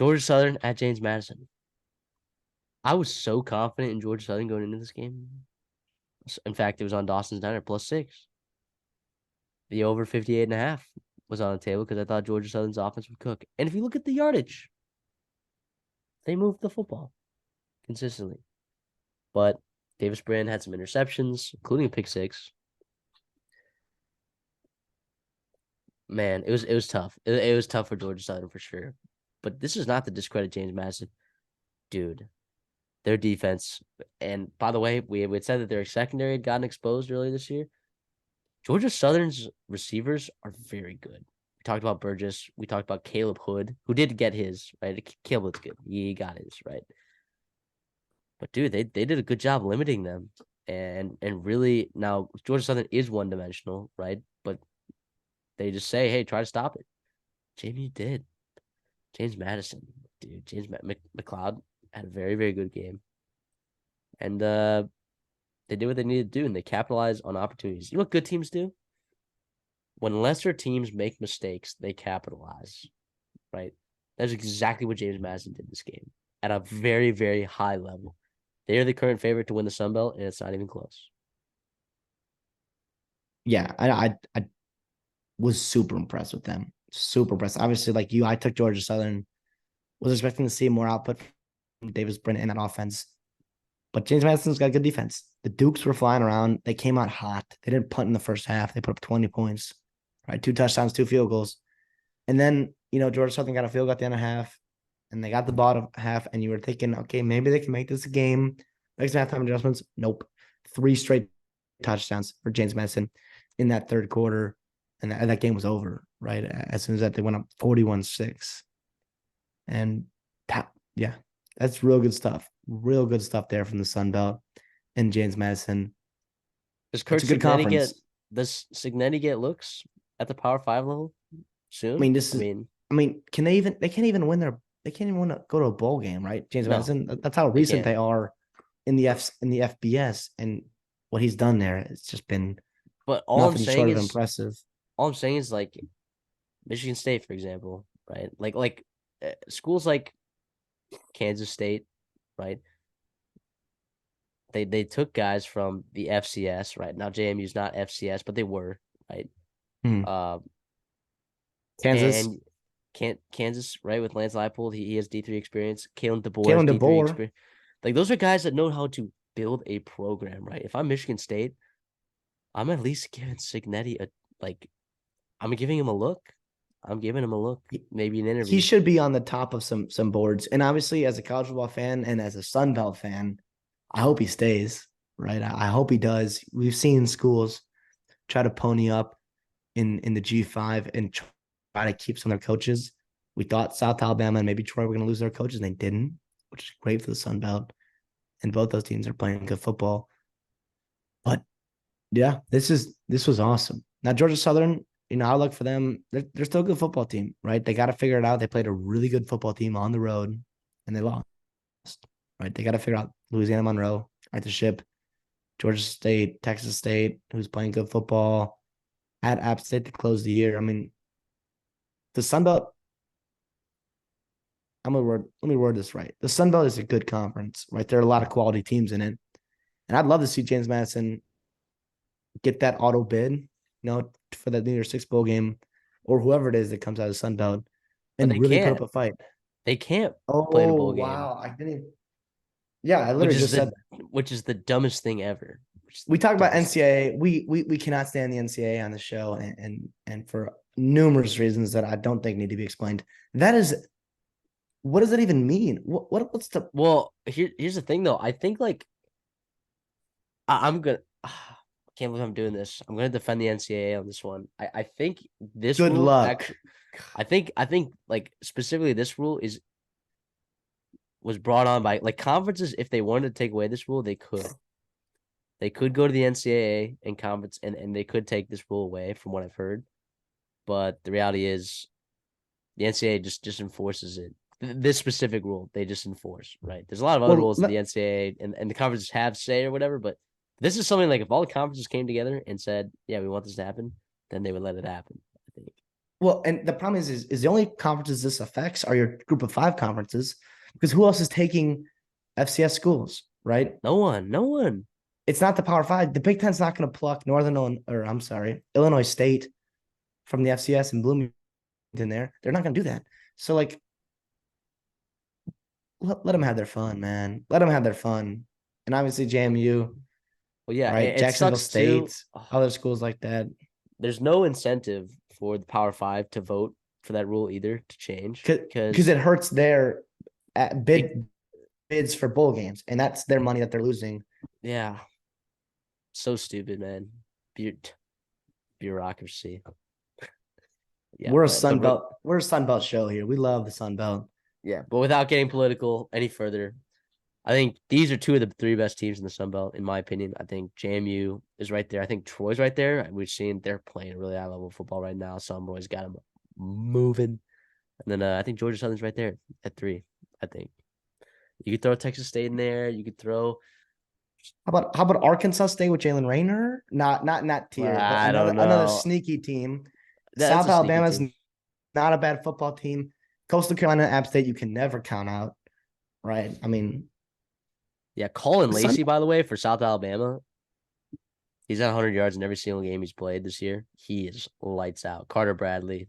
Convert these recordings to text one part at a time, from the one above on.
Georgia Southern at James Madison. I was so confident in Georgia Southern going into this game. In fact, it was on Dawson's Diner +6. The over 58.5 was on the table because I thought Georgia Southern's offense would cook. And if you look at the yardage, they moved the football consistently. But Davis Brand had some interceptions, including a pick six. Man, it was tough. It was tough for Georgia Southern for sure. But this is not to discredit James Madison. Dude, their defense, and by the way, we had said that their secondary had gotten exposed earlier this year. Georgia Southern's receivers are very good. We talked about Burgess. We talked about Caleb Hood, who did get his, right? Caleb's good. He got his, right? But dude, they did a good job limiting them. And really now Georgia Southern is one dimensional, right? But they just say, hey, try to stop it. Jamie did. James Madison, dude. James McLeod had a very, very good game. And they did what they needed to do, and they capitalized on opportunities. You know what good teams do? When lesser teams make mistakes, they capitalize, right? That's exactly what James Madison did this game at a very, very high level. They are the current favorite to win the Sun Belt, and it's not even close. Yeah, I was super impressed with them. Super impressed. Obviously, like you, I took Georgia Southern. Was expecting to see more output from Davis Brin in that offense. But James Madison's got a good defense. The Dukes were flying around. They came out hot. They didn't punt in the first half. They put up 20 points, right? 2 touchdowns, 2 field goals. And then, Georgia Southern got a field goal at the end of half, and they got the bottom half, and you were thinking, okay, maybe they can make this a game. Next halftime adjustments. Nope. 3 straight touchdowns for James Madison in that third quarter. And that game was over, right? As soon as that, they went up 41-6. And yeah, that's real good stuff. Real good stuff there from the Sun Belt and James Madison. Does It's Kirk a good Signetti get conference. does Signetti get looks at the Power Five level I soon? mean, can they can't even win they can't even go to a bowl game, right? James No, Madison, that's how they recent can't. they are in the FBS, and what he's done there, it's just been But nothing short of impressive. all I'm saying is like Michigan State, for example, right? Schools like Kansas State, right? They took guys from the FCS, right? Now JMU's not FCS, but they were, right? Hmm. Uh, Kansas, and can't Kansas, right? With Lance Leipold, he has D3 experience. Kalen DeBoer has Kalen D3 DeBoer, experience. Like those are guys that know how to build a program, right? If I'm Michigan State, I'm at least giving Signetti like I'm giving him a look. I'm giving him a look, maybe an he interview. should be on the top of some boards. And obviously, as a college football fan and as a Sun Belt fan, I hope he stays. Right, I hope he does. We've seen schools try to pony up in the G5 and try to keep some of their coaches. We thought South Alabama and maybe Troy were going to lose their coaches, and they didn't, which is great for the Sun Belt. And both those teams are playing good football. But yeah, this was awesome. Now Georgia Southern, I look for them. They're still a good football team, right? They got to figure it out. They played a really good football team on the road, and they lost. Right? They got to figure out Louisiana Monroe, right? The ship, Georgia State, Texas State, who's playing good football, at App State to close the year. I mean, the Sun Belt. Let me word this right. The Sun Belt is a good conference, right? There are a lot of quality teams in it, and I'd love to see James Madison get that auto bid, for that New Year's Six bowl game, or whoever it is that comes out of the Sun Belt, But and really put up a fight. they can't play in a Oh bowl game, wow, I didn't. Yeah, I which literally is just said the that. which is the dumbest thing ever. We talk about Dumbest thing. NCAA. We cannot stand the NCAA on the show, and for numerous reasons that I don't think need to be explained. That is, what does that even mean? What's the Well, here's the thing though. I think like I'm gonna. I can't believe I'm doing this. I'm gonna defend the NCAA on this one. I think this good rule luck? actually. I think like specifically this rule was brought on by like conferences. If they wanted to take away this rule, they could. They could go to the NCAA and conference, and they could take this rule away, from what I've heard. But the reality is, the NCAA just enforces it. This specific rule, they just enforce, right? There's a lot of other Well, rules that the NCAA and the conferences have say or whatever, but this is something like if all the conferences came together and said, yeah, we want this to happen, then they would let it happen, I think. Well, and the problem is the only conferences this affects are your group of five conferences, because who else is taking FCS schools, right? No one, no one. It's not the Power Five. The Big Ten's not going to pluck Northern Illinois, or I'm sorry, Illinois State from the FCS and Bloomington there. They're not going to do that. So like, let them have their fun, man. Let them have their fun. And obviously JMU, Well, yeah, right? it Jacksonville sucks too. State, other schools like that. There's no incentive for the Power Five to vote for that rule either to change Because because it hurts their it, bids for bowl games, and that's their money that they're losing. yeah, so stupid, man. Bureaucracy. Yeah, We're a but Sun Belt. We're a Sun Belt show here. We love the Sun Belt. yeah, but without getting political any further, I think these are two of the three best teams in the Sun Belt, in my opinion. I think JMU is right there. I think Troy's right there. We've seen they're playing really high level football right now. Some boys got them moving. And then I think Georgia Southern's right there at 3. I think you could throw Texas State in there. You could throw. How about Arkansas State with Jalen Rayner? Not in that Well, tier, but I another don't another know. sneaky team. That's South a sneaky Alabama's team. not a bad football team. Coastal Carolina, App State, you can never count out, right? I mean, Yeah, Colin the Sun. Lacey, by the way, for South Alabama, he's at 100 yards in every single game he's played this year. He is lights out. Carter Bradley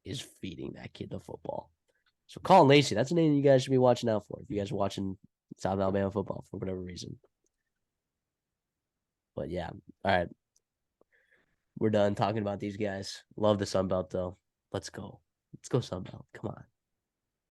is feeding that kid the football. So Colin Lacey, that's a name you guys should be watching out for if you guys are watching South Alabama football for whatever reason. But yeah, all right, we're done talking about these guys. Love the Sun Belt though. Let's go. Let's go Sun Belt. Come on.